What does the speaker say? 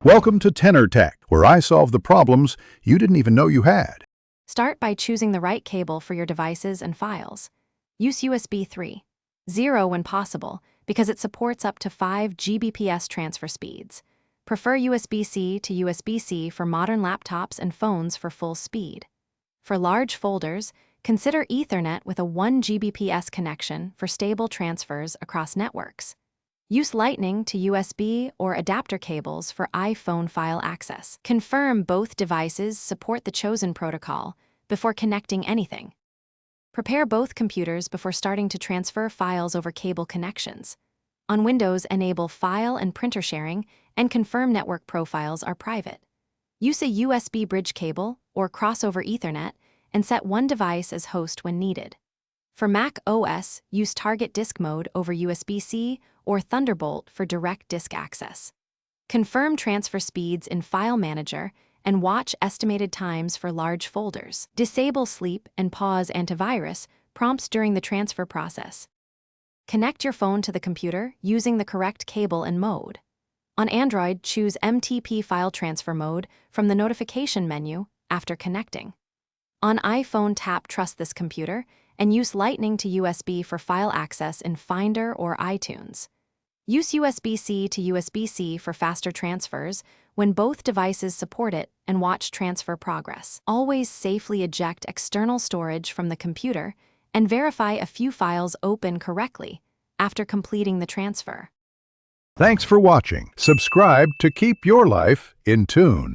Welcome to Tenor Tech, where I solve the problems you didn't even know you had. Start by choosing the right cable for your devices and files. Use USB 3.0 when possible because it supports up to 5 Gbps transfer speeds. Prefer USB-C to USB-C for modern laptops and phones for full speed. For large folders, consider Ethernet with a 1 Gbps connection for stable transfers across networks. Use Lightning to USB or adapter cables for iPhone file access. Confirm both devices support the chosen protocol before connecting anything. Prepare both computers before starting to transfer files over cable connections. On Windows, enable file and printer sharing and confirm network profiles are private. Use a USB bridge cable or crossover Ethernet and set one device as host when needed. For Mac OS, use Target Disk Mode over USB-C or Thunderbolt for direct disk access. Confirm transfer speeds in File Manager and watch estimated times for large folders. Disable sleep and pause antivirus prompts during the transfer process. Connect your phone to the computer using the correct cable and mode. On Android, choose MTP file transfer mode from the notification menu after connecting. On iPhone, tap Trust this computer and use Lightning to USB for file access in Finder or iTunes. Use USB-C to USB-C for faster transfers when both devices support it and watch transfer progress. Always safely eject external storage from the computer and verify a few files open correctly after completing the transfer. Thanks for watching. Subscribe to keep your life in tune.